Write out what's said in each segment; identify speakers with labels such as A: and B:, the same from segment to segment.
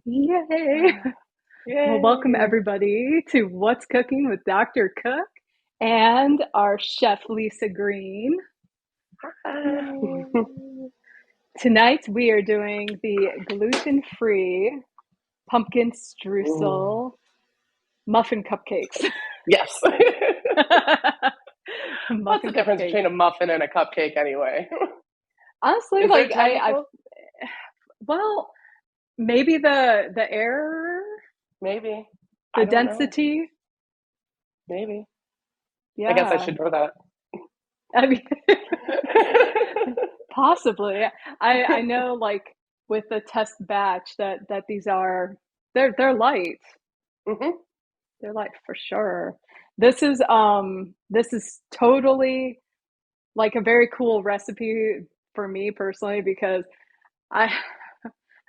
A: Yay! Well, welcome
B: Yay!
A: everybody to What's Cooking with Dr. Cook and our chef Lisa Green. Tonight we are doing the gluten-free pumpkin
B: Ooh.
A: streusel muffin cupcakes.
B: Yes. What's the
A: Muffin
B: difference
A: cupcakes.
B: between a muffin and a cupcake anyway?
A: Honestly,
B: Is there
A: like I
B: technical?
A: well, maybe the air,
B: Maybe. I
A: the
B: don't know.
A: density.
B: Maybe. I guess I
A: Yeah.
B: should know that.
A: I mean, possibly. I know like with the test batch that these are they're light.
B: hmm
A: They're light for sure. This is totally like a very cool recipe for me personally because I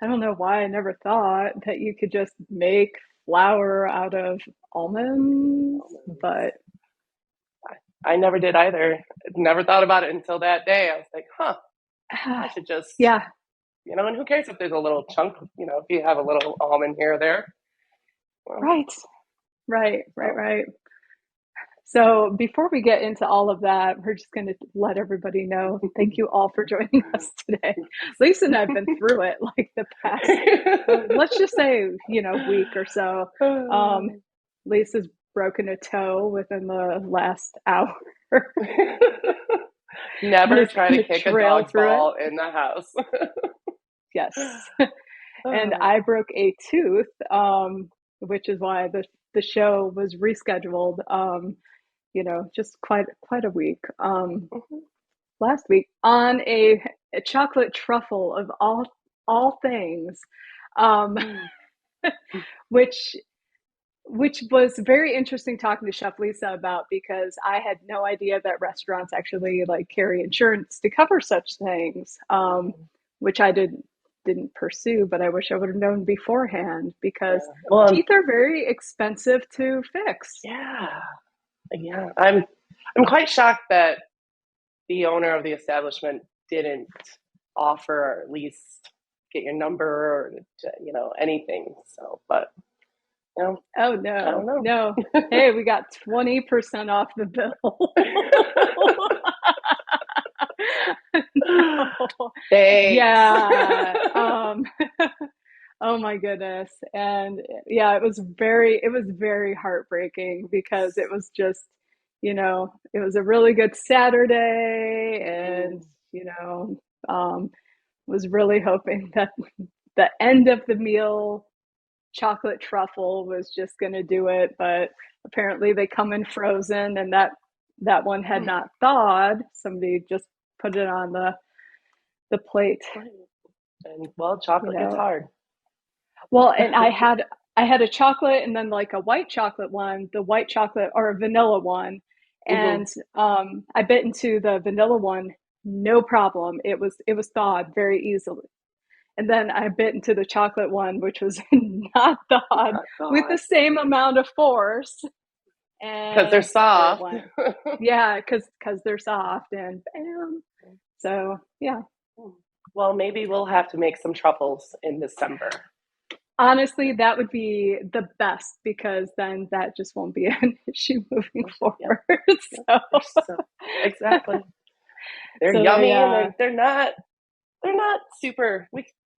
A: I don't know why I never thought that you could just make flour out of almonds, but
B: I never did either. Never thought about it until that day. I was like, huh, I should just,
A: yeah,
B: and who cares if there's a little chunk, if you have a little almond here or there. Well,
A: right. Right, right,
B: oh.
A: right. So before we get into all of that, we're just going to let everybody know. Thank you all for joining us today. Lisa and I've been through it like the past, let's just say, week or so. Lisa's broken a toe within the last hour and
B: Never
A: is
B: try to
A: going to
B: kick a
A: trail
B: dog's
A: through it.
B: ball in the house.
A: Yes. And I broke a tooth, which is why the show was rescheduled. Just quite a week. Last week on a chocolate truffle of all things, um, which was very interesting talking to Chef Lisa about because I had no idea that restaurants actually like carry insurance to cover such things, which I didn't pursue, but I wish I would have known beforehand
B: Yeah.
A: because
B: Well,
A: teeth are very expensive to fix.
B: yeah, yeah. I'm quite shocked that the owner of the establishment didn't offer or at least get your number or anything. So, but
A: Oh
B: I don't
A: no,
B: know.
A: no. Hey, we got 20% off the bill. No.
B: Thanks.
A: Yeah. Oh my goodness. And yeah, it was very heartbreaking because it was just, it was a really good Saturday and, was really hoping that the end of the meal chocolate truffle was just going to do it, but apparently they come in frozen and that one had not thawed. Somebody just put it on the plate,
B: And well, chocolate gets
A: you know.
B: hard.
A: Well, and I had a chocolate and then like a white chocolate one, the white chocolate or a vanilla one,
B: hmm
A: and I bit into the vanilla one, no problem. It was thawed very easily. And then I bit into the chocolate one, which was not thawed
B: Not
A: with the
B: God.
A: same amount of force.
B: Because they're
A: And it
B: soft.
A: went, yeah, because they're soft and bam. So yeah,
B: Well, maybe we'll have to make some truffles in December.
A: honestly, that would be the best because then that just won't be an issue moving
B: Yeah,
A: forward.
B: yeah.
A: So,
B: Exactly. They're
A: so
B: yummy and
A: yeah,
B: they're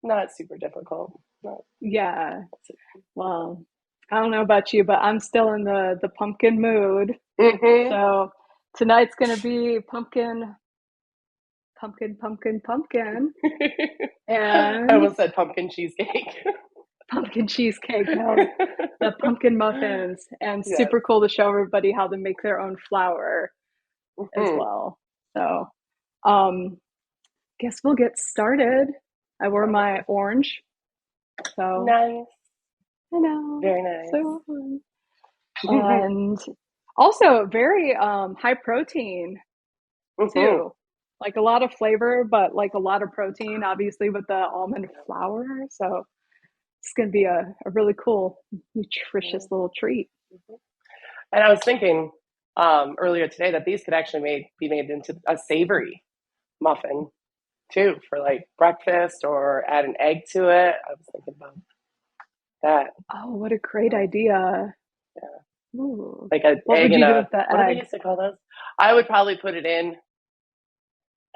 B: not super difficult. Not
A: yeah. Well, I don't know about you, but I'm still in the pumpkin mood.
B: Mm-hmm.
A: So tonight's gonna be pumpkin, pumpkin, pumpkin, pumpkin,
B: I
A: and
B: almost said pumpkin cheesecake.
A: pumpkin cheesecake. No, the pumpkin muffins, and
B: Yes.
A: super cool to show everybody how to make their own flour as
B: Mm-hmm.
A: well. So, guess we'll get started. I wore my orange, so
B: Nice.
A: I know,
B: Very nice.
A: so and also very high protein
B: Mm-hmm.
A: too. Like a lot of flavor, but like a lot of protein, obviously with the almond flour. So it's gonna be a really cool, nutritious little treat.
B: And I was thinking earlier today that these could actually be made into a savory muffin. too for like breakfast or add an egg to it. I was thinking about that.
A: Oh, what a great idea.
B: Yeah.
A: Ooh.
B: Like an
A: What
B: egg
A: would
B: and
A: you do
B: a,
A: with the
B: what do they
A: egg?
B: used to call those? I would probably put it in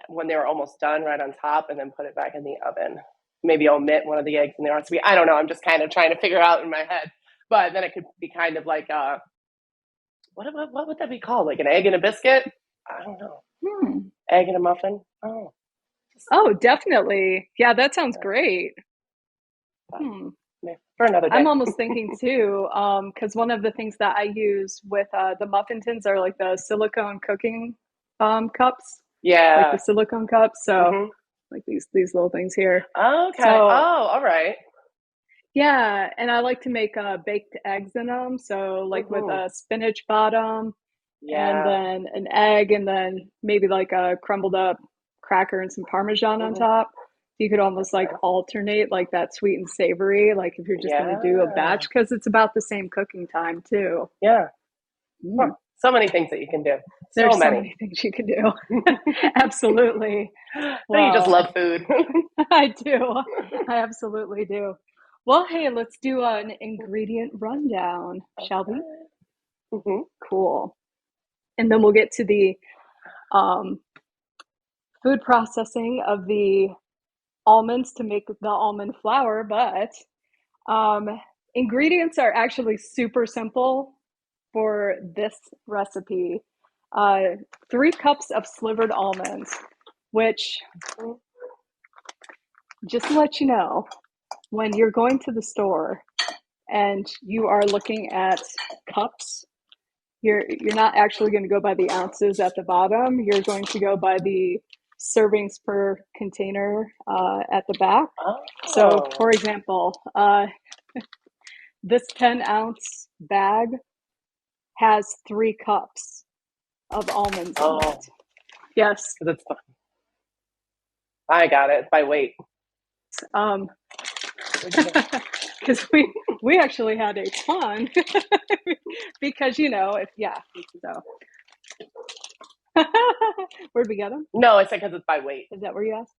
B: when they were almost done right on top and then put it back in the oven. Maybe omit one of the eggs in the recipe. I don't know. I'm just kind of trying to figure out in my head. But then it could be kind of like what would that be called? Like an egg and a biscuit? I don't know.
A: Hmm.
B: Egg and a muffin? Oh, just,
A: Oh, definitely. Yeah, that sounds
B: uh,
A: great.
B: but,
A: Hmm.
B: yeah, for another
A: I'm
B: day.
A: almost thinking too, because one of the things that I use with the muffin tins are like the silicone cooking cups, like the
B: Yeah.
A: silicone cups. So
B: Mm-hmm.
A: like these little things here.
B: Okay.
A: So
B: Oh, all right.
A: yeah, and I like to make baked eggs in them. So like with
B: Mm-hmm.
A: a spinach bottom, and
B: Yeah.
A: then an egg, and then maybe like a crumbled up cracker and some Parmesan on
B: Mm-hmm.
A: top. You could almost like
B: Okay.
A: alternate like that sweet and savory, like if you're just going to do a
B: Yeah.
A: batch, because it's about the same cooking time too.
B: Yeah. Huh.
A: Mm.
B: So many things that you can do. So
A: There's so
B: many.
A: many things you can do. Absolutely.
B: You just
A: Well,
B: love food.
A: I do. I absolutely do. Well, hey, let's do an ingredient rundown, shall we?
B: Okay. Mm-hmm.
A: Cool. And then we'll get to the um, food processing of the almonds to make the almond flour. But um, ingredients are actually super simple for this recipe. 3 cups of slivered almonds, which, just to let you know, when you're going to the store and you are looking at cups, you're not actually going to go by the ounces at the bottom. You're going to go by the servings per container at the back. So,
B: Oh.
A: for example, this 10-ounce bag has 3 cups of almonds in it.
B: Oh.
A: Yes,
B: Because it's I got it. It's by weight.
A: um,
B: Where'd you go?
A: because we actually had a ton because if so where'd we get them?
B: No, I said because it's by weight.
A: Is that where you asked?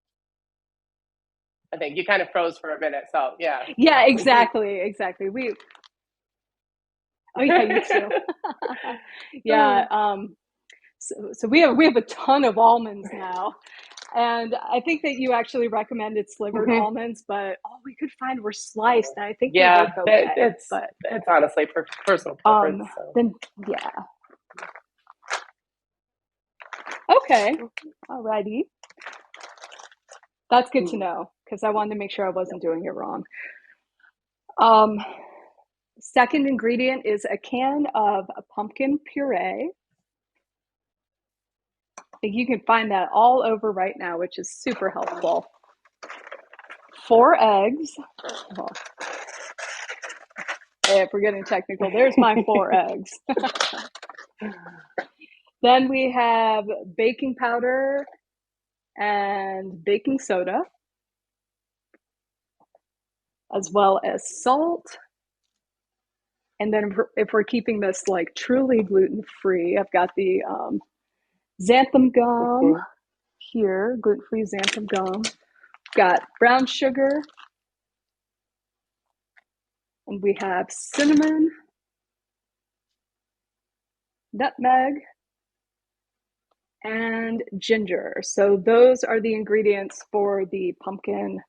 B: I think you kind of froze for a minute. So yeah.
A: Yeah, exactly. Oh yeah, you too. Yeah. So we have a ton of almonds now, and I think that you actually recommended slivered
B: Mhm.
A: almonds, but all we could find were sliced, and I think they
B: Yeah,
A: work okay. But
B: it's honestly personal preference. So.
A: then yeah, okay, alrighty, that's good to know because I wanted to make sure I wasn't doing it wrong. Um, Second ingredient is a can of pumpkin puree. I think you can find that all over right now, which is super helpful. 4 eggs. Oh, if we're getting technical, there's my 4 eggs. Then we have baking powder and baking soda, as well as salt. And then if we're keeping this like truly gluten-free, I've got the xanthan gum
B: Mhm.
A: here, gluten-free xanthan gum. Got brown sugar, and we have cinnamon, nutmeg, and ginger. So those are the ingredients for the pumpkin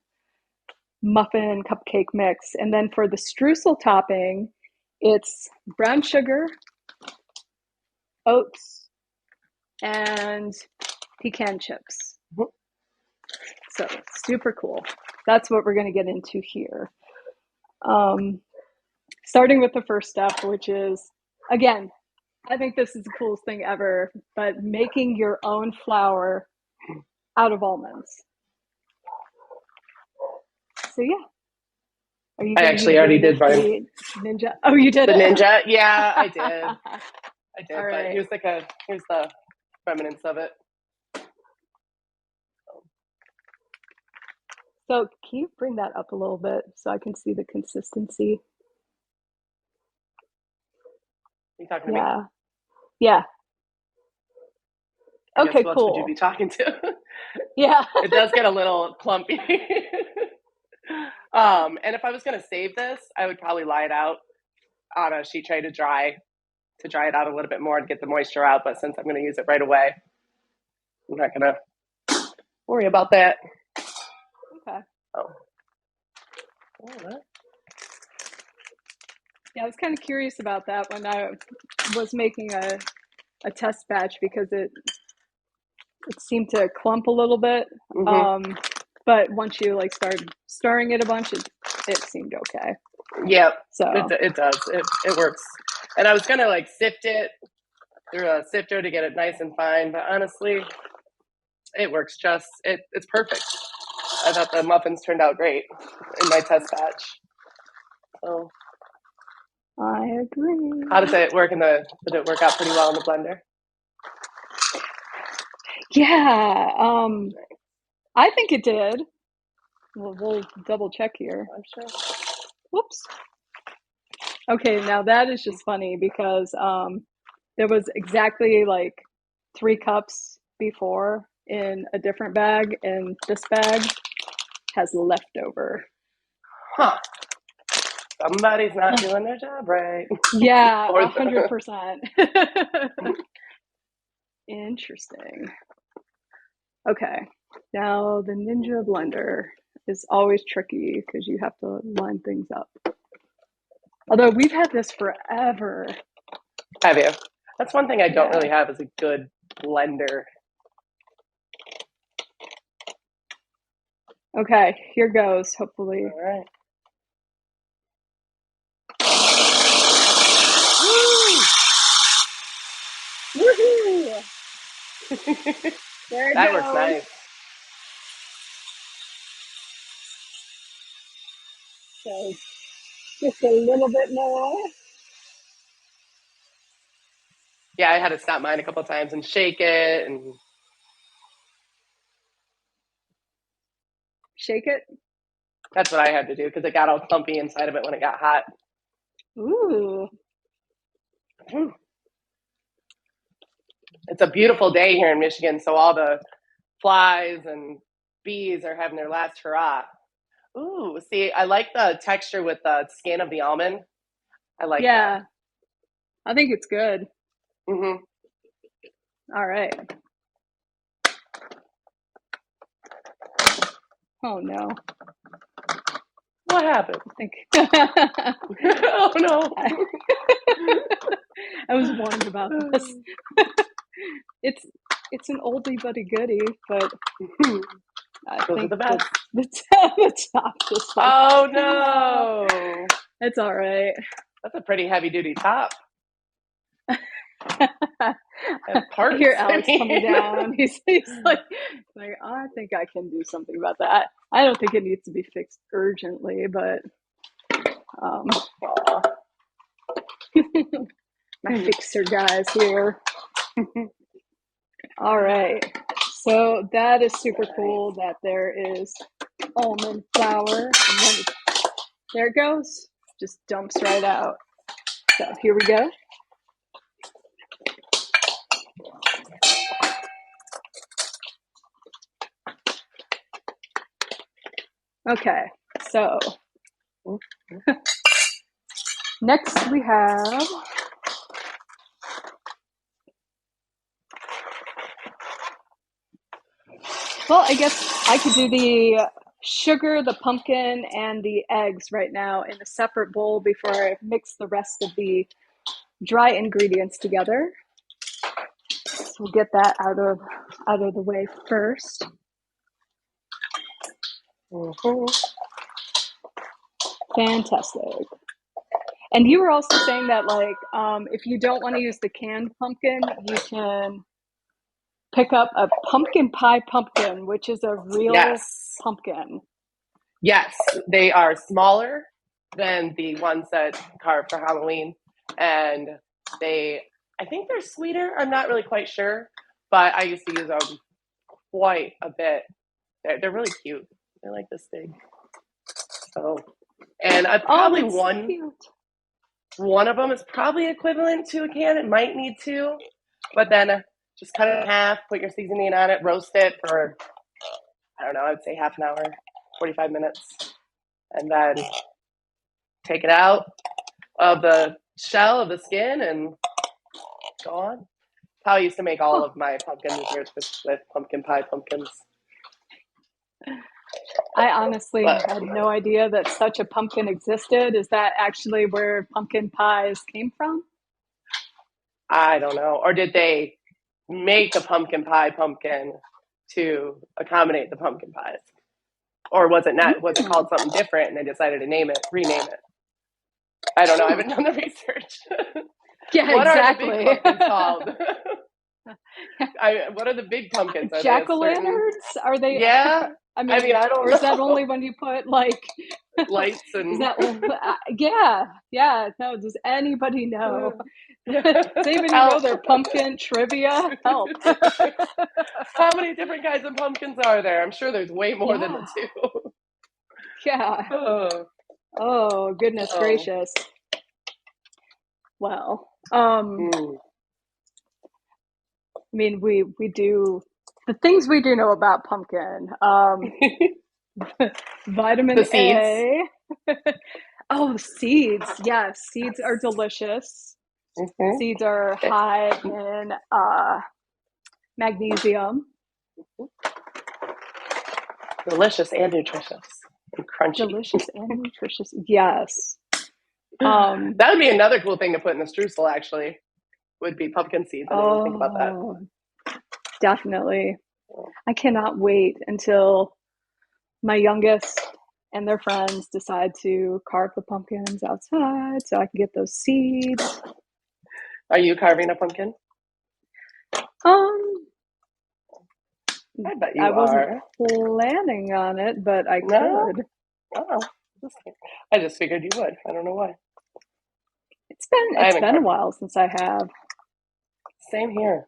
A: muffin cupcake mix. And then for the streusel topping, it's brown sugar, oats, and pecan chips. So super cool. That's what we're going to get into here. Starting with the first step, which is, again, I think this is the coolest thing ever, but making your own flour out of almonds. So yeah, are you
B: I
A: going to
B: actually
A: use your
B: already did mine.
A: nifty ninja? Oh, you did
B: The
A: it.
B: ninja, yeah, I did. I did,
A: All
B: but
A: right.
B: here's the remnants of it.
A: So can you bring that up a little bit so I can see the consistency?
B: You talking to me?
A: Yeah. Yeah.
B: I guess
A: Okay,
B: who else would you be
A: cool.
B: talking to?
A: Yeah.
B: It does get a little clumpy. And if I was going to save this, I would probably lie it out on a sheet tray to dry it out a little bit more to get the moisture out. But since I'm going to use it right away, I'm not going to worry about that.
A: Okay.
B: Oh. What?
A: Yeah, I was kind of curious about that when I was making a test batch because it seemed to clump a little bit.
B: Mm-hmm.
A: But once you like started stirring it a bunch, it seemed okay.
B: Yeah,
A: So
B: it does. It works. And I was going to like sift it through a sifter to get it nice and fine, but honestly, it works it's perfect. I thought the muffins turned out great in my test batch. So
A: I agree.
B: how does it work did it work out pretty well in the blender?
A: Yeah, I think it did. We'll double check here.
B: I'm sure.
A: Whoops. Okay, now that is just funny because there was exactly like 3 cups before in a different bag, and this bag has leftover.
B: Huh. Somebody's not doing their job right.
A: Yeah, 100%. Interesting. Okay, now the Ninja blender is always tricky because you have to line things up. Although we've had this forever.
B: Have you? That's one thing I don't
A: Yeah.
B: really have is a good blender.
A: Okay, here goes, hopefully.
B: All right.
A: Woohoo! There it
B: That
A: goes.
B: works nice.
A: So just a little bit more.
B: Yeah, I had to stop mine a couple times and shake it and
A: Shake it.
B: that's what I had to do because it got all clumpy inside of it when it got hot.
A: Ooh.
B: It's a beautiful day here in Michigan, so all the flies and bees are having their last hurrah. Ooh, see, I like the texture with the skin of the almond. I like that.
A: Yeah, I think it's good.
B: Mm-hmm.
A: All right. Oh no.
B: What happened?
A: I think
B: Oh no.
A: I was warned about this. It's an oldie but a goodie, but I
B: Those are
A: think
B: the best.
A: the top just like,
B: Oh no.
A: it's all right.
B: That's a pretty heavy duty top.
A: I
B: Parts.
A: hear Alex coming down. He's like, I think I can do something about that. I don't think it needs to be fixed urgently, but my fixer guys here. All right. So that is super cool that there is almond flour. And then there it goes. Just dumps right out. So here we go. Okay. So next we have well, I guess I could do the sugar, the pumpkin, and the eggs right now in a separate bowl before I mix the rest of the dry ingredients together. So we'll get that out of the way first.
B: Mm-hmm.
A: Fantastic. And you were also saying that like if you don't want to use the canned pumpkin, you can pick up a pumpkin pie pumpkin, which is a real
B: Yes.
A: pumpkin.
B: Yes, they are smaller than the ones that carve for Halloween, and I think they're sweeter. I'm not really quite sure, but I used to use them quite a bit. They're really cute. They're like this big. So, and I probably one of them is probably equivalent to a can. It might need two, but then just cut it in half, put your seasoning on it, roast it for I don't know, I'd say half an hour, 45 minutes. And then take it out of the shell of the skin and go on. How I used to make all of my pumpkin desserts with pumpkin pie pumpkins.
A: I honestly
B: But
A: had no idea that such a pumpkin existed. Is that actually where pumpkin pies came from?
B: I don't know. Or did they make a pumpkin pie pumpkin to accommodate the pumpkin pies? Or was it not? Was it called something different and they decided to rename it? I don't know. I haven't done the research.
A: Yeah,
B: What
A: exactly.
B: are the big pumpkins called? What are the big pumpkins? Are they a certain?
A: Jack-o'-lanterns? Are they?
B: Yeah.
A: I mean,
B: I don't
A: or is that
B: know.
A: only when you put like?
B: Lights
A: Is
B: and
A: that? Yeah. No. Does anybody know? Does anybody know
B: help.
A: their pumpkin trivia? Help.
B: How many different kinds of pumpkins are there? I'm sure there's way more than the
A: Yeah.
B: two.
A: Yeah.
B: Oh,
A: Oh, goodness
B: oh.
A: gracious. Well,
B: Mm.
A: I mean, we do the things we do know about pumpkin.
B: The
A: Vitamin
B: seeds.
A: A. Oh, seeds. Yes, seeds are delicious.
B: Mm-hmm.
A: Seeds are high in magnesium.
B: Delicious and nutritious and crunchy.
A: Delicious and nutritious. Yes.
B: That would be another cool thing to put in the streusel, actually, would be pumpkin seeds. I didn't even think about that.
A: Oh, definitely. I cannot wait until my youngest and their friends decide to carve the pumpkins outside so I can get those seeds.
B: Are you carving a pumpkin?
A: Um,
B: I bet you
A: I wasn't
B: are.
A: planning on it, but I
B: No?
A: could.
B: Oh. I just figured you would. I don't know why. I
A: It's
B: haven't
A: been a
B: carved.
A: while since I have.
B: Same here.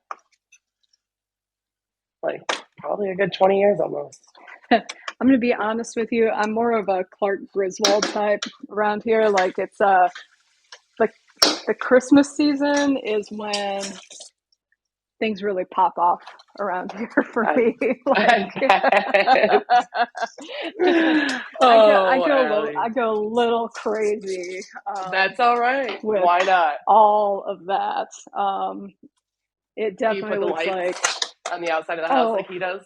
B: Like, probably a good 20 years almost.
A: I'm going to be honest with you. I'm more of a Clark Griswold type around here. Like it's the the Christmas season is when things really pop off around here for
B: I,
A: me.
B: I
A: Like
B: bet. Oh,
A: I
B: Allie.
A: go a little crazy
B: That's all right.
A: with
B: Why not?
A: all of that. It
B: Do you put
A: definitely
B: the
A: looks like
B: lights on the outside of the house
A: oh
B: like he does?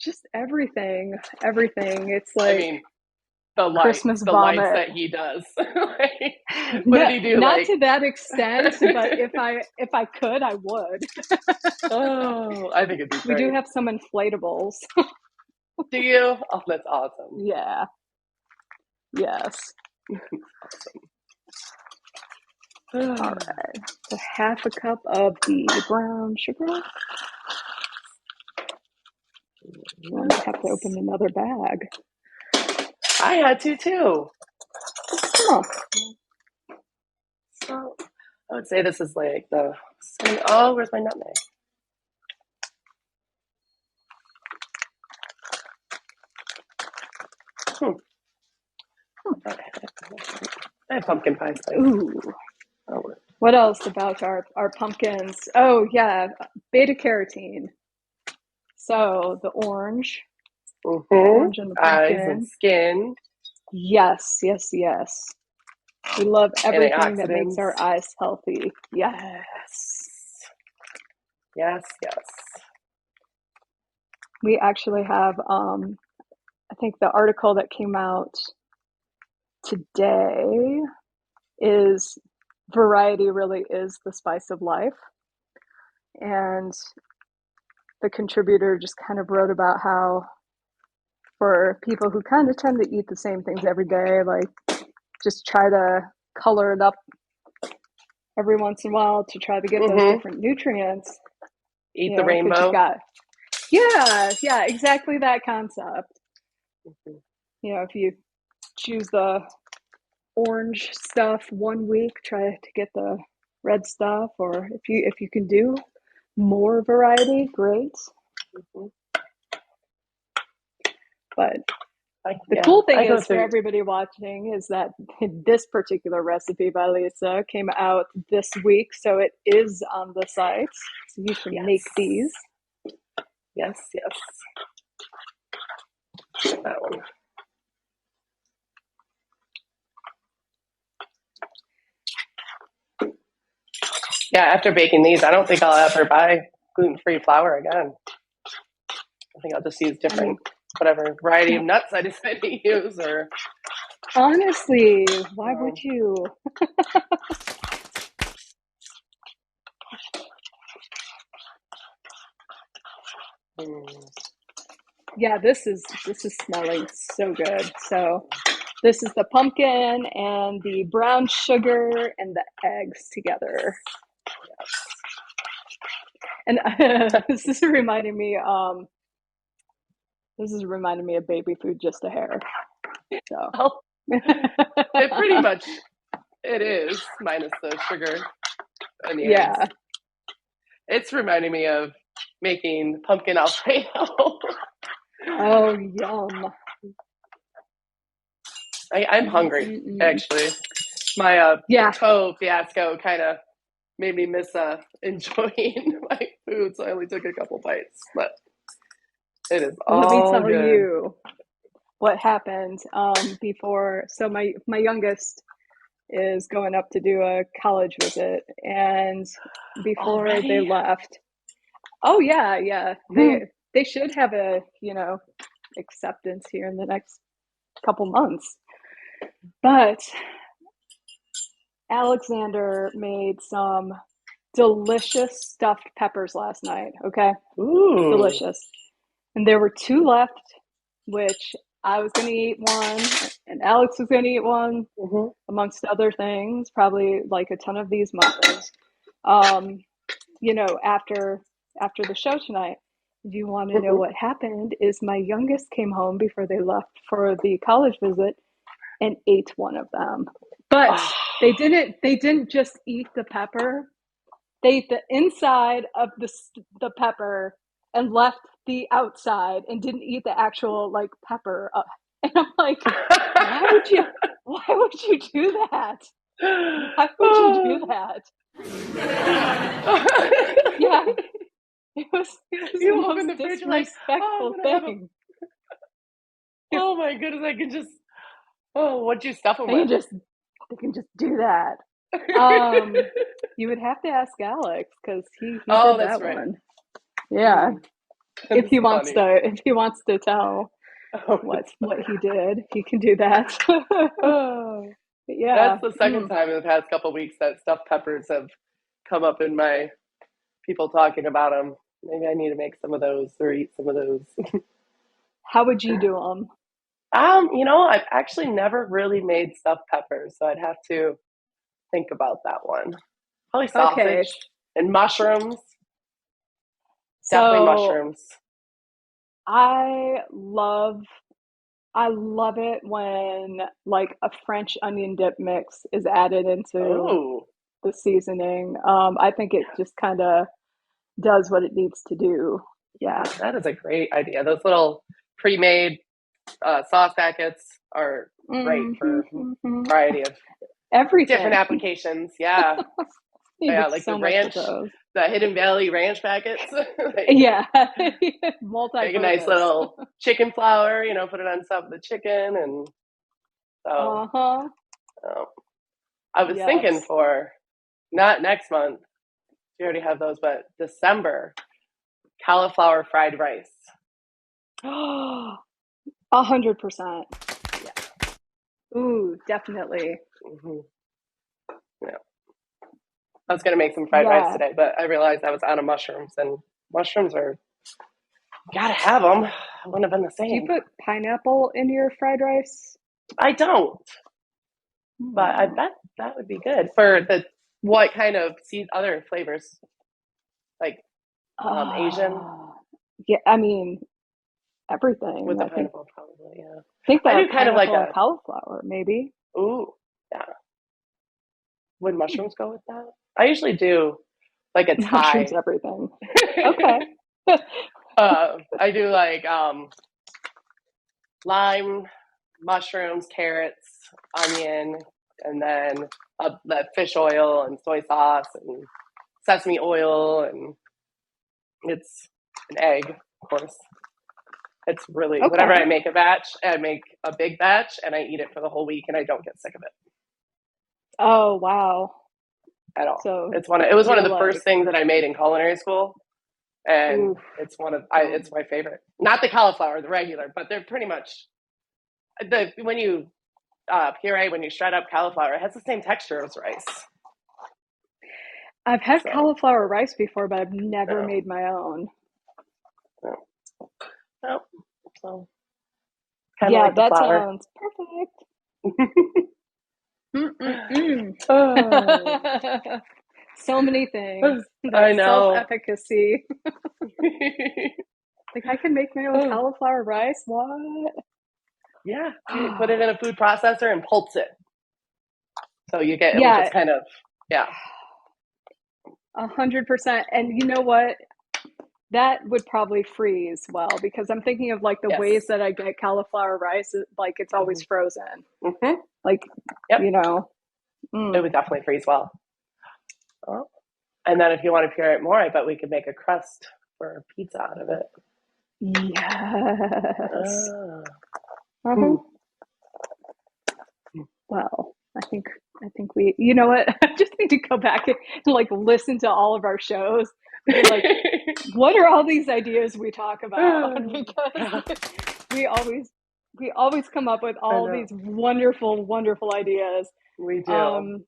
A: just everything. It's
B: I
A: like
B: mean,
A: Christmas
B: the lights
A: vomit.
B: that he does. Like, what
A: No,
B: did he do?
A: not
B: Like,
A: to that extent, but if I could, I would.
B: oh, I think it'd be
A: We do
B: great.
A: have some inflatables.
B: Do you? Oh, that's awesome.
A: Yeah. Yes. All right. So half a cup of the brown sugar. I'm gonna have to open another bag.
B: I had to too.
A: Huh.
B: So I would say this is like oh, where's my nutmeg? I had pumpkin pie spice.
A: Ooh.
B: Oh,
A: What else about our pumpkins? Oh yeah, beta carotene. So the orange in the
B: eyes and
A: pumpkin.
B: skin,
A: Yes. We love everything that makes
B: antioxidants.
A: our eyes healthy. Yes.
B: Yes, yes.
A: We actually have, I think the article that came out today is variety really is the spice of life. And the contributor just kind of wrote about how for people who kind of tend to eat the same things every day, like just try to color it up every once in a while to try to get those different nutrients.
B: Eat
A: You
B: the
A: know, because you've
B: rainbow.
A: got, yeah, exactly that concept. You know, if you choose the orange stuff one week, try to get the red stuff, or if you can do more variety, great. But the cool thing
B: I go
A: is for
B: through.
A: everybody watching is that this particular recipe by Lisa came out this week, so it is on the site, so you can
B: Yes.
A: make these.
B: Yes, yes. Yeah, after baking these, I don't think I'll ever buy gluten-free flour again. I think I'll just use
A: I mean,
B: different, whatever variety of nuts I decide to use, or
A: honestly, why would you? Yeah, this is smelling so good. So this is the pumpkin and the brown sugar and the eggs together. And this is reminding me of baby food just a hair. So
B: oh, it pretty much it is, minus the sugar and the eggs.
A: yeah.
B: It's reminding me of making pumpkin Alfredo.
A: Oh, yum.
B: I'm hungry, actually. My
A: Yeah.
B: toe fiasco kind of made me miss enjoying my food, so I only took a couple bites, but it is
A: Let me
B: all
A: tell
B: good.
A: you what happened before. So my youngest is going up to do a college visit, and before they
B: Already?
A: left, oh yeah, yeah, they should have a acceptance here in the next couple months. But Alexander made some delicious stuffed peppers last night. Okay,
B: Ooh.
A: delicious, and there were two left, which I was going to eat one, and Alex was going to eat one,
B: Mm-hmm.
A: amongst other things, probably like a ton of these muffins. Um, after the show tonight. If you want to know
B: Mm-hmm.
A: what happened, is my youngest came home before they left for the college visit and ate one of them. But
B: Oh.
A: they didn't just eat the pepper. They ate the inside of the pepper and left the outside and didn't eat the actual like pepper. And I'm like, why would you? Why would you do that? Why would you do that? Yeah, it was the
B: You open
A: most
B: the fridge, you're like, oh,
A: disrespectful
B: I'm gonna have a.
A: thing.
B: Oh my goodness, I can just. Oh, what'd you stuff them
A: They can
B: with?
A: just they can just do that. Um, you would have to ask Alex because he
B: Oh,
A: did
B: that's
A: that
B: right.
A: one. Yeah, if
B: That's
A: he wants
B: funny.
A: to if he wants to tell
B: Oh,
A: what
B: that's
A: what
B: funny.
A: he did, he can do that.
B: Oh,
A: But yeah.
B: that's the second time in the past couple of weeks that stuffed peppers have come up in my people talking about them. Maybe I need to make some of those or eat some of those.
A: How would you do them?
B: I've actually never really made stuffed peppers, so I'd have to think about that one. Probably
A: Okay,
B: sausage and mushrooms. Definitely
A: so
B: mushrooms.
A: I love I love it when like a French onion dip mix is added into
B: Oh,
A: the seasoning. I think it just kind of does what it needs to do.
B: yeah,
A: Yeah.
B: that is a great idea. Those little pre-made sauce packets are great
A: Mm-hmm,
B: for
A: mm-hmm.
B: variety of different
A: Everything.
B: applications. Yeah,
A: You
B: yeah,
A: make
B: like the
A: so much of
B: ranch,
A: those.
B: the Hidden Valley ranch packets. Like,
A: Yeah.
B: make a nice
A: Multi-purpose.
B: little chicken flour, put it on top of the chicken, and so
A: Uh-huh.
B: um, I was thinking
A: Yes.
B: for not next month. We already have those, but December cauliflower fried rice.
A: 100%.
B: Yeah.
A: Ooh, definitely.
B: Hmm. Yeah. I was gonna make some fried rice
A: Yeah.
B: today, but I realized I was out of mushrooms, and mushrooms are gotta have them. It wouldn't have been the
A: Do you
B: same.
A: put pineapple in your fried rice?
B: I don't, but I
A: Hmm.
B: bet that would be good for the what kind of other flavors like Asian
A: Yeah, I mean, everything.
B: with the
A: I think
B: pineapple probably. Yeah,
A: think
B: I
A: the
B: do kind of like
A: pineapple and
B: a
A: cauliflower, maybe.
B: ooh yeah. Would
A: Hmm.
B: mushrooms go with that? I usually do like a
A: Mushrooms,
B: Thai.
A: everything. Okay.
B: I do like lime, mushrooms, carrots, onion, and then the fish oil and soy sauce and sesame oil, and it's an egg, of course. It's really whenever
A: Okay.
B: I make a batch, I make a big batch and I eat it for the whole week and I don't get sick of it.
A: Oh, wow.
B: at all.
A: So
B: It was one of
A: you're
B: the
A: like,
B: first things that I made in culinary school, and
A: oof.
B: it's my favorite. Not the cauliflower, the regular, but they're pretty much when you puree, when you shred up cauliflower, it has the same texture as rice.
A: I've had
B: So,
A: cauliflower rice before, but I've never
B: no,
A: made my own.
B: no, no. So kind of
A: Yeah,
B: like the
A: that
B: flour.
A: sounds perfect.
B: Oh,
A: So many things.
B: I
A: That
B: know.
A: self-efficacy. Like I can make my own cauliflower rice. What?
B: Yeah, you put it in a food processor and pulse it. So it will
A: Yeah,
B: just kind of, yeah.
A: 100%. And you know what? That would probably freeze well because I'm thinking of like the
B: Yes.
A: ways that I get cauliflower rice, like it's always frozen.
B: Mm-hmm.
A: Like,
B: Yep.
A: you know.
B: It would definitely freeze well. Oh. And then if you want to puree it more, I bet we could make a crust for pizza out of it.
A: Yes.
B: Hmm.
A: Well, I think we, you know what? I just need to go back and like listen to all of our shows. Be like, what are all these ideas we talk about? Because we always come up with all these wonderful, wonderful ideas.
B: We do.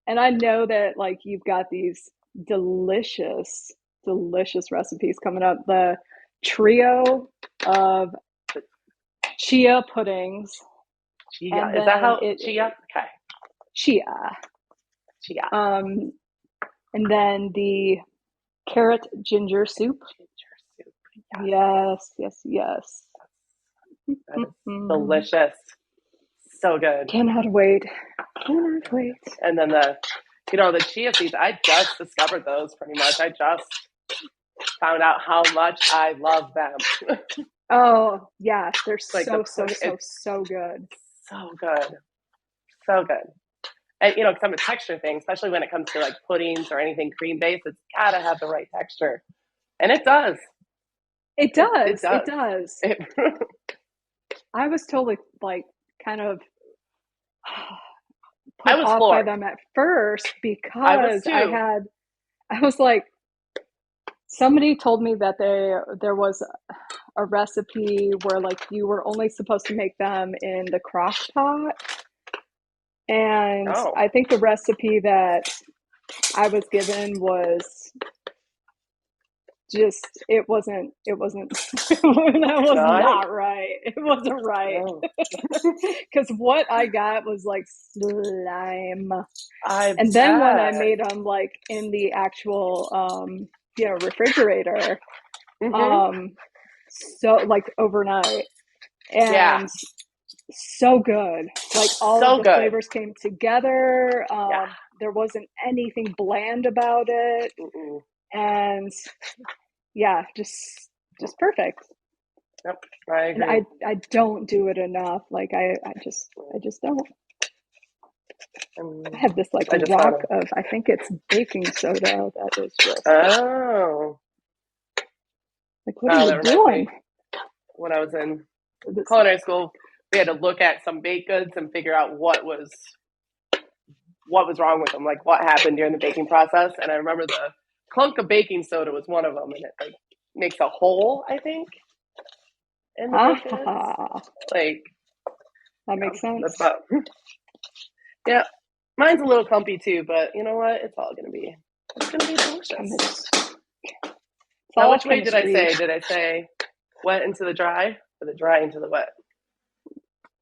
A: And I know that like you've got these delicious, delicious recipes coming up. The trio of chia puddings.
B: Chia.
A: And
B: Is that
A: then
B: how chia? Okay.
A: chia.
B: Chia.
A: And then the carrot ginger soup.
B: Ginger soup.
A: Yes.
B: That is delicious. So good.
A: Cannot wait.
B: And then the chia seeds, I just discovered those pretty much. I just found out how much I love them.
A: Oh, yeah. They're
B: Like
A: so good.
B: so good. So good. And, because I'm a texture thing, especially when it comes to like puddings or anything cream based, it's got to have the right texture. And it does.
A: It does.
B: It does.
A: I was totally like kind of
B: I
A: put
B: was
A: off by
B: floored.
A: them at first
B: I was
A: because
B: too.
A: I was like, somebody told me that there was a recipe where like you were only supposed to make them in the crock pot. And I think the recipe that I was given was just it wasn't that was not right. It wasn't right. Because what I got was like slime. And then when I made them like in the actual refrigerator, so like overnight, and so good. Like all of the flavors came together. There wasn't anything bland about it. And yeah, just perfect.
B: Yep, I agree.
A: And I don't do it enough. Like I just don't. I have this like rock of, I think it's baking soda that is just.
B: Oh.
A: Like, what are you doing?
B: When I was in culinary school, we had to look at some baked goods and figure out what was wrong with them, like what happened during the baking process. And I remember the clunk of baking soda was one of them, and it like makes a hole, I think, in the baked goods. Like
A: that makes sense.
B: That's about, yeah. Mine's a little clumpy too, but you know what? It's all gonna be delicious. Now, which way did I say? Did I say wet into the dry, or the dry into the wet?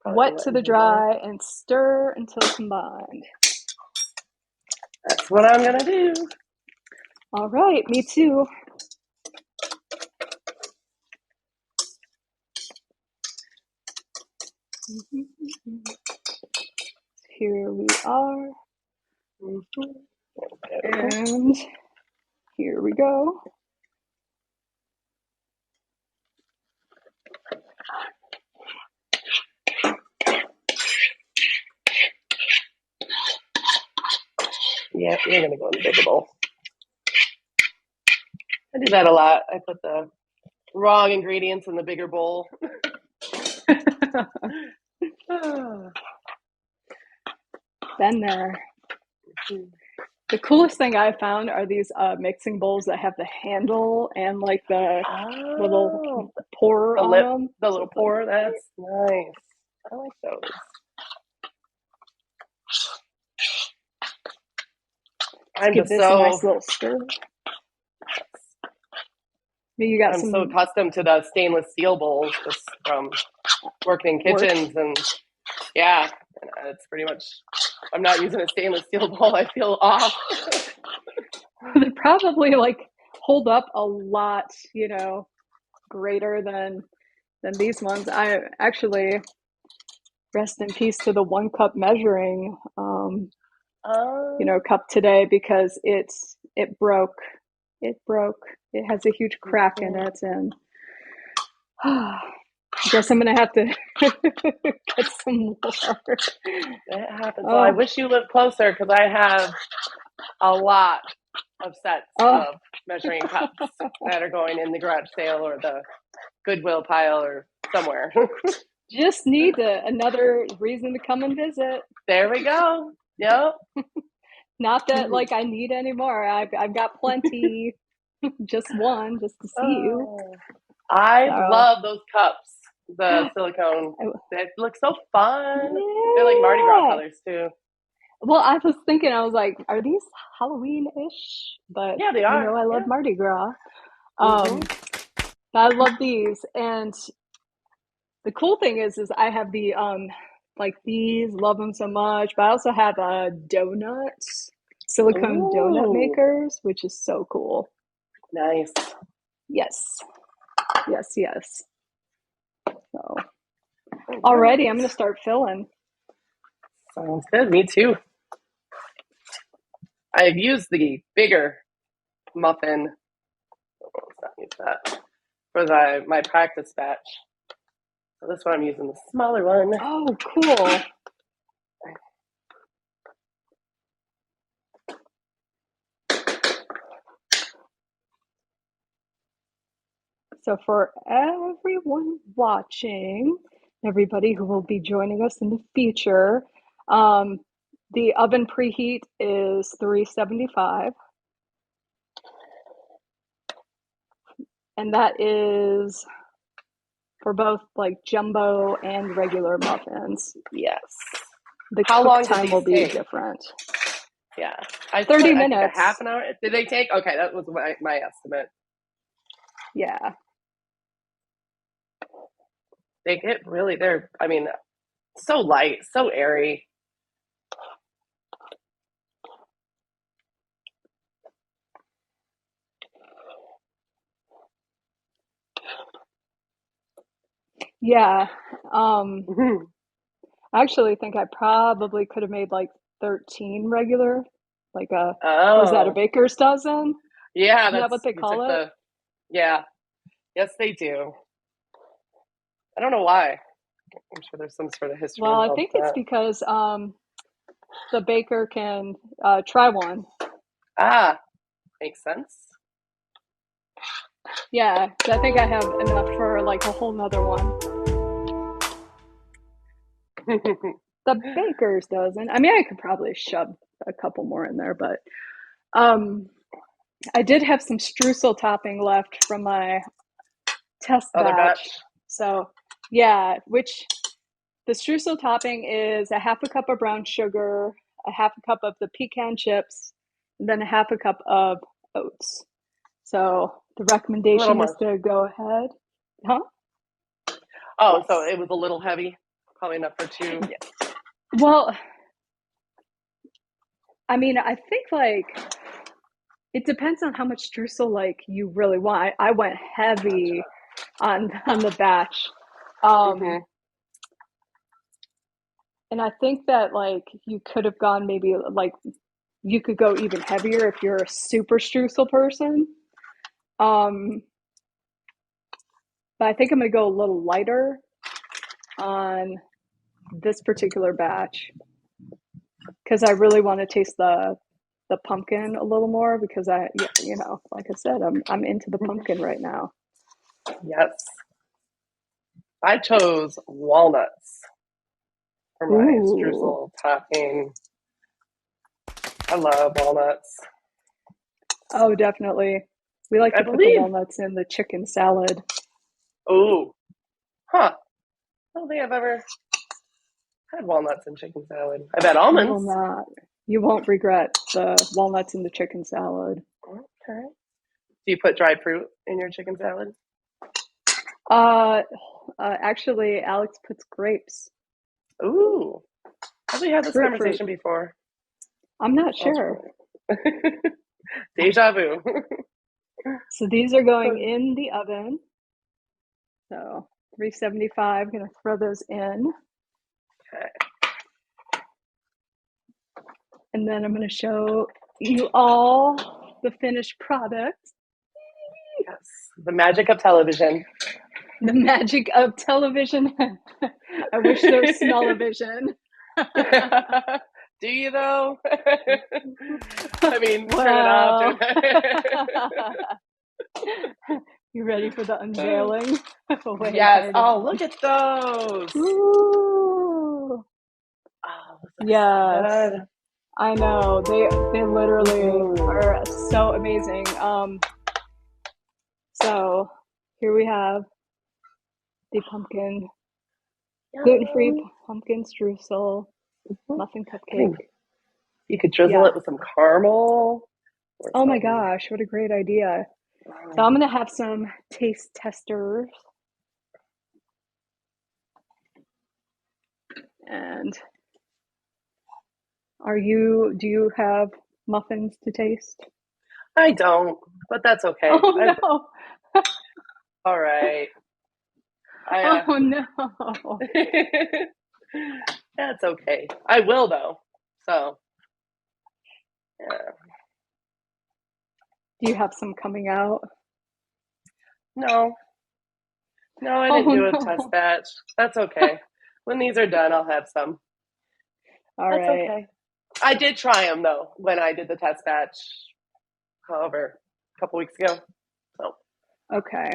A: Wet to the dry and stir until combined.
B: That's what I'm gonna do.
A: All right, me too. Here we are. And here we go.
B: Yeah, you're gonna go in the bigger bowl. I do that a lot. I put the wrong ingredients in the bigger bowl.
A: Been there. The coolest thing I found are these mixing bowls that have the handle and like the little
B: Oh,
A: pour
B: the
A: on
B: lip,
A: them.
B: the
A: So
B: little
A: it's like,
B: pour. That's nice. I like those. I'm
A: give
B: just
A: this a
B: so
A: nice little stir. Maybe you got
B: I'm so
A: some
B: accustomed to the stainless steel bowls just from working in
A: work.
B: kitchens, and yeah, it's pretty much. I'm not using a stainless steel bowl. I feel off.
A: They probably like hold up a lot, you know, greater than these ones. I actually rest in peace to the 1 cup measuring you know, cup today because it broke. It broke. It has a huge crack in it, and I guess I'm gonna have to get some more.
B: It happens. Well, I
A: Oh,
B: wish you lived closer because I have a lot of sets
A: oh,
B: of measuring cups that are going in the garage sale or the Goodwill pile or somewhere.
A: just need another reason to come and visit.
B: There we go. Yep.
A: Not that like I need any more. I've got plenty. Just one, just to see you.
B: Oh, I
A: So,
B: love those cups. The silicone.
A: I,
B: They look so fun. They're like Mardi Gras
A: yeah.
B: colors too.
A: Well, I was thinking, I was like, are these Halloween-ish? But
B: Yeah, they
A: you
B: are.
A: know, I love
B: Yeah.
A: Mardi Gras.
B: Mm-hmm.
A: Um, I love these, and the cool thing is I have the like these, love them so much. But I also have donuts, silicone donut
B: Ooh,
A: makers, which is so cool.
B: nice.
A: Yes, yes, yes. So
B: All
A: already, I'm
B: right.
A: gonna start filling.
B: Sounds good. Me too. I've used the bigger muffin. Oh, let's not use that for my practice batch. So this one I'm using the smaller one.
A: Oh, cool. So for everyone watching, everybody who will be joining us in the future, um, the oven preheat is 375, and that is for both like jumbo and regular muffins.
B: Yes.
A: The
B: How
A: cook
B: long did
A: time will
B: these
A: be
B: take?
A: different.
B: Yeah, I
A: 30
B: put I think a half
A: minutes.
B: an hour. Did they take? Okay, that was my estimate.
A: Yeah.
B: They get really. They're. I mean, so light, so airy.
A: Yeah. Um,
B: Mhm.
A: I actually think I probably could have made like 13 regular, like was that a
B: Oh,
A: baker's dozen?
B: yeah.
A: Isn't that what
B: That's
A: they
B: you took
A: call it?
B: the. Yeah. Yes, they do. I don't know why. I'm sure there's some sort of history
A: Well, I
B: involved
A: think
B: with
A: it's
B: that.
A: because the baker can try one.
B: Ah, makes sense.
A: Yeah, 'cause I think I have enough for like a whole nother one. The baker's dozen. I mean, I could probably shove a couple more in there, but um, I did have some streusel topping left from my test
B: Other batch.
A: batch. So, yeah, which the streusel topping is a half a cup of brown sugar, a half a cup of the pecan chips, and then a half a cup of oats. So the
B: A little
A: recommendation is
B: more.
A: to go ahead. Huh?
B: Oh, so
A: Yes.
B: it was a little heavy. Probably enough for two.
A: Yeah. Well, I mean, I think like it depends on how much streusel like you really want. I went
B: Gotcha.
A: heavy on the batch. Um,
B: Mm-hmm.
A: and I think that like you could have gone maybe like you could go even heavier if you're a super streusel person. Um, but I think I'm gonna go a little lighter on this particular batch because I really want to taste the pumpkin a little more because yeah, you know, like I said, I'm into the pumpkin right now.
B: Yes. I chose walnuts for my
A: Ooh.
B: streusel topping. I love walnuts.
A: Oh, definitely. We like
B: I
A: to put the
B: believe.
A: walnuts in the chicken salad.
B: Oh, huh. I don't think I've ever had walnuts in chicken salad. I've had
A: You will
B: almonds.
A: not, you won't regret the walnuts in the chicken salad.
B: Okay. Do you put dried fruit in your chicken salad?
A: Uh, Actually, Alex puts grapes.
B: Ooh, have we had this
A: Grapefruit.
B: conversation before?
A: I'm not
B: Sounds
A: sure.
B: familiar. Deja vu.
A: So these are going in the oven. So 375, gonna throw those in.
B: Okay.
A: And then I'm gonna show you all the finished product.
B: Yes, the magic of television.
A: The magic of television. I wish there was smell-o-vision.
B: Do you though? I mean, turn it off.
A: Well, you ready for the unveiling? Wait,
B: Yes.
A: there it is.
B: Oh, look at those.
A: Ooh.
B: Oh, those look so
A: Yes,
B: good.
A: I know. They literally
B: Mm.
A: are so amazing. So here we have the pumpkin, gluten-free
B: Yum.
A: pumpkin streusel
B: Mhm.
A: muffin
B: I mean,
A: cupcake.
B: you could drizzle
A: Yeah.
B: it with some caramel or
A: Oh my
B: some.
A: gosh, what a great idea. So I'm
B: Oh,
A: gonna have some taste testers. And do you have muffins to taste?
B: I don't, but that's okay.
A: Oh no.
B: All right. I
A: Oh no.
B: That's okay. I will though. So yeah.
A: Do you have some coming out?
B: No, no, I didn't
A: Oh
B: do a test
A: no.
B: batch. That's okay. When these are done, I'll have some.
A: All
B: That's
A: right.
B: okay. I did try them though when I did the test batch, however, a couple weeks ago. So
A: Okay.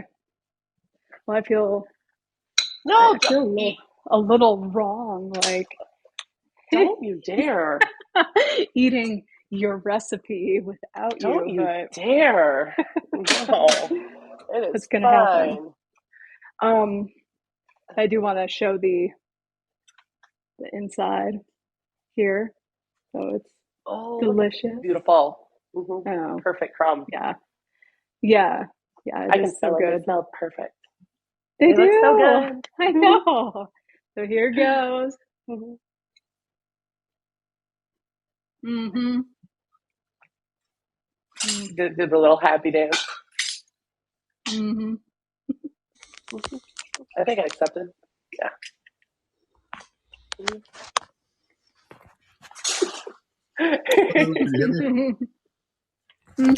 A: Well, I
B: no,
A: feel a little wrong, like
B: don't you dare!
A: eating your recipe without
B: Don't
A: you,
B: you
A: but
B: dare! No, it is
A: what's gonna happen?
B: fine.
A: Um, I do want to show the inside here. So it's
B: Oh, look at
A: delicious.
B: beautiful. Hmm.
A: Oh,
B: Perfect crumb.
A: yeah. Yeah. Yeah, it
B: I can
A: is so
B: smell them. They
A: good.
B: smell perfect.
A: They
B: They look so
A: do.
B: good.
A: I know. So here goes.
B: Mhm.
A: Mm-hmm.
B: Did the little happy dance.
A: Mm-hmm.
B: I think I accepted. Yeah.
C: Hello, can you hear me?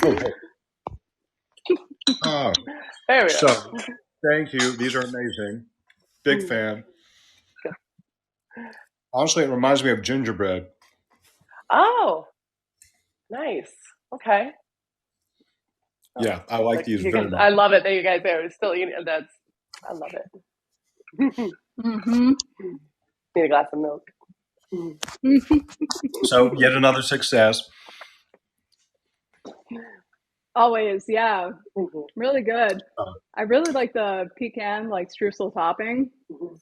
C: Oh,
A: Mm-hmm.
C: hey. Uh,
B: There we
C: so,
B: go.
C: thank you. These are amazing. Big
B: Mhm.
C: fan. Honestly, it reminds me of gingerbread.
B: Oh, nice. Okay. Oh,
C: Yeah, I like
B: like
C: these
B: you
C: very
B: guys,
C: much.
B: I love it that you guys are still eating. That's, I love it.
A: Mm-hmm.
B: Need a glass of milk.
C: So, yet another success.
A: Always, yeah.
B: Mhm.
A: Really good.
C: Uh,
A: I really like the pecan, like streusel topping,
B: Mhm.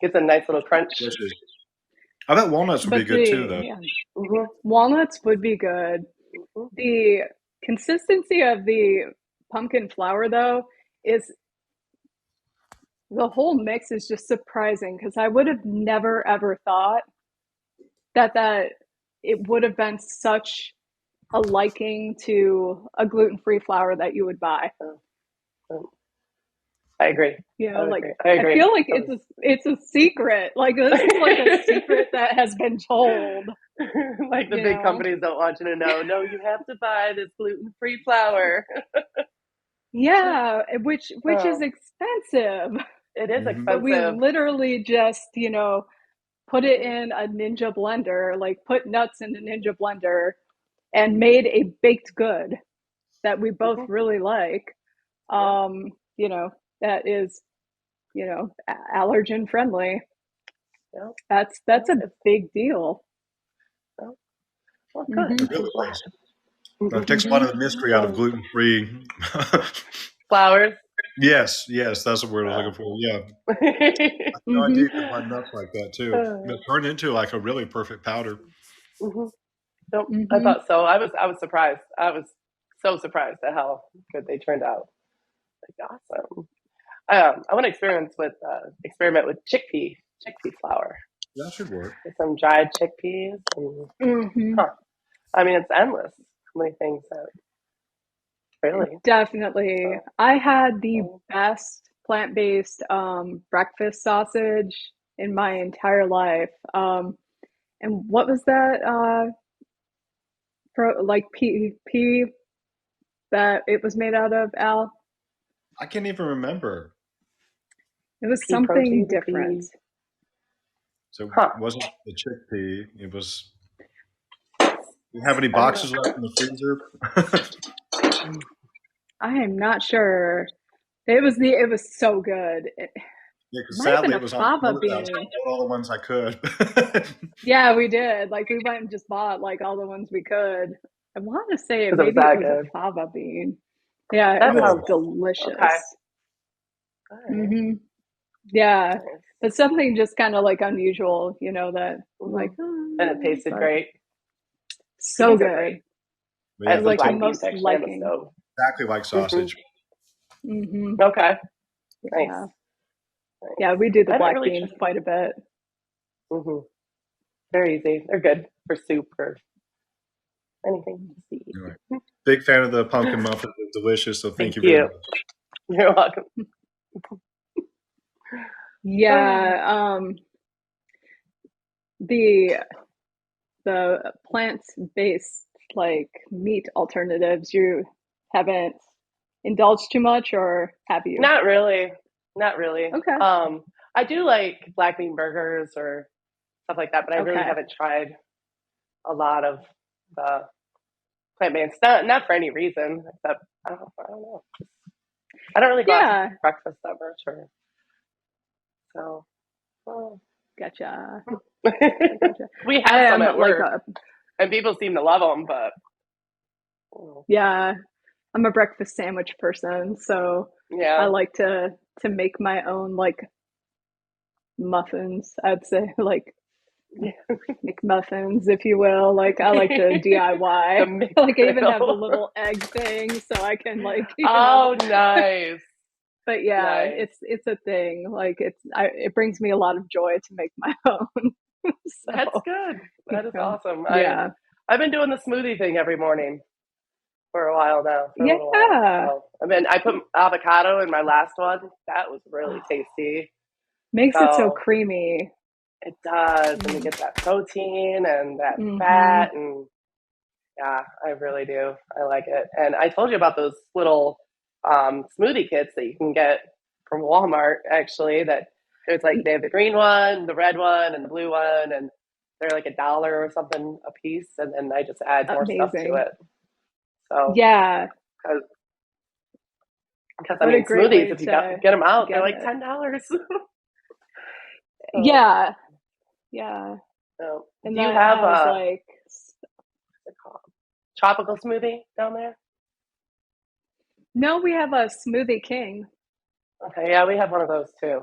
B: Gives a nice little crunch.
C: delicious. I bet walnuts would be
A: but
C: good too, though.
A: yeah,
B: Hmm.
A: walnuts would be good.
B: Hmm.
A: The consistency of the pumpkin flour, though, is the whole mix is just surprising because I would have never ever thought that it would have been such a liking to a gluten-free flour that you would buy.
B: I agree.
A: You
B: I
A: know, like
B: agree. I
A: I
B: agree.
A: feel like it's a secret. Like this is like a secret that has been told.
B: Like the
A: You
B: big
A: know,
B: companies don't want you to know. No, you have to buy this gluten-free flour.
A: yeah, which is
B: Oh,
A: expensive,
B: it is
C: Hmm.
A: but we
B: expensive.
A: literally just put it in a ninja blender, like put nuts in a ninja blender, and made a baked good that we both
B: Hmm.
A: really like.
B: Yeah.
A: Um, that is allergen friendly.
B: Yeah.
A: That's
B: Well,
A: a big deal.
B: well. Well, good.
A: Mm-hmm.
C: It really
B: I'm
C: is.
B: glad.
C: It takes a lot of the mystery out of gluten-free.
B: Flowers.
C: Yes, that's the word I was looking for. Yeah. I had no idea
A: Mm-hmm.
C: you could buy nuts like that too. It turned into like a really perfect powder.
B: Mhm. Nope, I
A: Mm-hmm.
B: thought so. I was surprised. I was so surprised at how good they turned out. Like, awesome. I want to experiment with chickpea flour.
C: That should work.
B: Get some dried chickpeas and
A: Mm-hmm.
B: huh. I mean, it's endless. How many things that really.
A: Definitely.
B: So,
A: I had the
B: mm,
A: best plant-based breakfast sausage in my entire life. And what was that like pea that it was made out of, Al?
C: I can't even remember.
A: It was
B: pea
A: something
B: protein,
A: different.
B: pea.
C: So it
B: Huh.
C: wasn't the chickpea. It was. Do you have any
B: I don't know.
C: boxes left in the freezer?
A: I am not sure. It was so good. It
C: Yeah, because
A: might have been
C: sadly
A: a
C: it was on
A: fava
C: closeout, so I
A: bean.
C: bought all the ones I could.
A: Yeah, we did. Like we went and just bought like all the ones we could. I want to say
B: Because it was
A: maybe it
B: that
A: was a
B: good.
A: fava bean. Yeah, it
B: That
A: was
B: sounds
C: Whoa.
B: okay.
A: delicious.
B: All right.
A: Hmm. Yeah,
B: Nice.
A: but something just kind of like unusual, that I'm like,
B: And it tasted
A: but
B: great.
A: so
B: Beans are
A: good.
B: great.
C: But
B: I
C: yeah,
B: had some
A: Like the
B: black beans
A: most
B: actually on the
A: liking.
B: stove.
C: exactly like sausage.
A: Hmm.
B: Okay. Nice.
A: Yeah,
B: Nice.
A: yeah, we do the
B: I haven't
A: black
B: really tried.
A: beans quite a bit.
B: hmm Very easy. They're good for soup or anything to eat.
C: Anyway, big fan of the pumpkin muffins. It's delicious. So thank
B: Thank
C: you very
B: you.
C: much.
B: You're welcome.
A: Yeah, the plant-based like meat alternatives, you haven't indulged too much, or have you?
B: Not really. Not really.
A: Okay.
B: I do like black bean burgers or stuff like that, but I really
A: Okay.
B: haven't tried a lot of the plant-based. Not for any reason, except I don't know. I don't really go out to
A: Yeah.
B: breakfast that much, or so. Well,
A: Gotcha. Gotcha.
B: we
A: I
B: have some
A: am
B: at
A: like
B: work, and people seem to love them, but
A: yeah, I'm a breakfast sandwich person, so I
B: yeah.
A: like to make my own like muffins. I'd say like McMuffins, if you will. Like I like to
B: The
A: DIY.
B: mixed
A: Like I even have the
B: grill.
A: little egg thing, so I can like
B: Oh, nice,
A: But yeah,
B: nice.
A: it's a thing. Like it brings me a lot of joy to make my own.
B: That's
A: So
B: good. That is awesome.
A: yeah,
B: I've been doing the smoothie thing every morning for a while now, for a little while.
A: yeah.
B: So I put avocado in my last one. That was really tasty.
A: Makes it so
B: So
A: creamy.
B: it does, and you get that protein and that
A: Mm-hmm.
B: fat, and yeah, I really do. I like it. And I told you about those little smoothie kits that you can get from Walmart. Actually, that there's like they have the green one, the red one, and the blue one, and they're like $1 or something a piece. And then I just add more stuff to
A: Amazing.
B: it. So
A: Yeah.
B: because I
A: What a
B: mean
A: great
B: smoothies,
A: way
B: if you
A: to
B: get them out, they're
A: get
B: like
A: it.
B: $10. So,
A: Yeah. Yeah.
B: so
A: And
B: do you
A: that
B: have
A: has like
B: what's it called? Tropical smoothie down there?
A: no, we have a Smoothie King.
B: Okay, yeah, we have one of those too.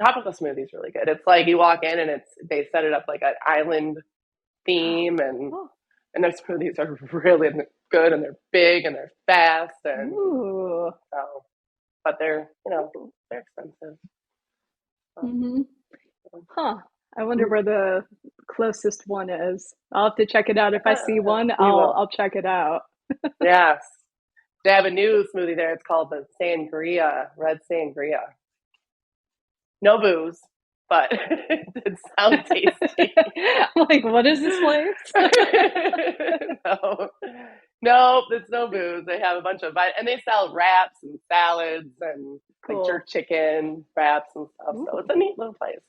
B: Tropical smoothie is really good. It's like you walk in and they set it up like an island theme, and
A: Oh.
B: their smoothies are really good, and they're big and they're fast, and
A: Ooh.
B: so, but they're expensive. So,
A: Mm-hmm. Huh. I wonder where the closest one is. I'll have to check it out. If I see one,
B: we
A: I'll
B: will.
A: check it out.
B: Yes, they have a new smoothie there. It's called the sangria, red sangria. No booze, but it sounds tasty.
A: I'm like, what is this place?
B: No, no, it's no booze. They have a bunch of and they sell wraps and salads and like
A: Cool.
B: jerk chicken wraps and stuff. So it's
A: Ooh.
B: a neat little place.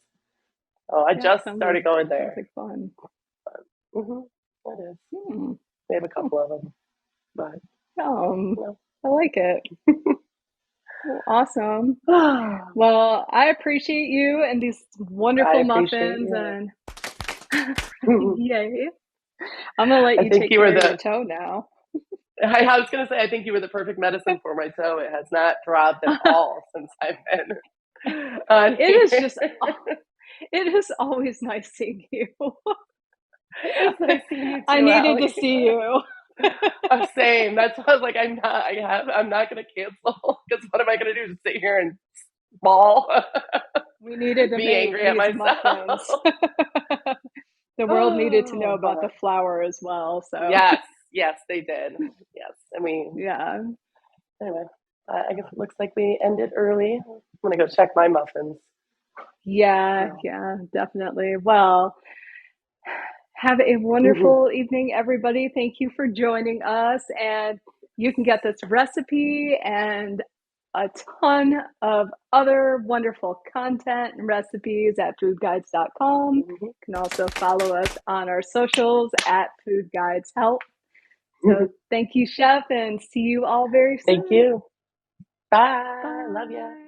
B: Oh, I
A: Yeah,
B: just started going
A: sounds
B: there.
A: like fun.
B: Mm-hmm. It is.
A: Hmm.
B: They have a couple of them, but
A: Um,
B: no.
A: I like it. Well, awesome. Well, I appreciate you and these
B: I
A: wonderful
B: appreciate
A: muffins
B: you.
A: and yay. I'm gonna let
B: I
A: you
B: think
A: take
B: you
A: care
B: were
A: of your
B: the.
A: toe now.
B: I was going to say, I think you were the perfect medicine for my toe. It has not dropped at all since I've been on
A: It is
B: here.
A: just, it is always nice seeing you.
B: It's nice seeing you
A: I
B: too,
A: needed to
B: Allie.
A: see you.
B: Same. That's why I was like, I'm not going to cancel because what am I going to do? Just sit here and bawl,
A: We needed to
B: be
A: make
B: angry at
A: these
B: myself.
A: muffins. The world needed to know
B: Oh,
A: about the
B: but
A: flour as well. So
B: yes, they did. Yes, and we
A: yeah,
B: anyway. I guess it looks like we ended early. I'm gonna go check my muffins.
A: yeah,
B: So.
A: yeah, definitely. Well, have a
B: Mhm.
A: wonderful evening, everybody. Thank you for joining us. And you can get this recipe and a ton of other wonderful content and recipes at foodguides.com.
B: Mhm.
A: You can also follow us on our socials at Food Guides Help. So thank you, Chef, and see you all very
B: Thank
A: soon.
B: you. Bye. Love ya.
A: Bye.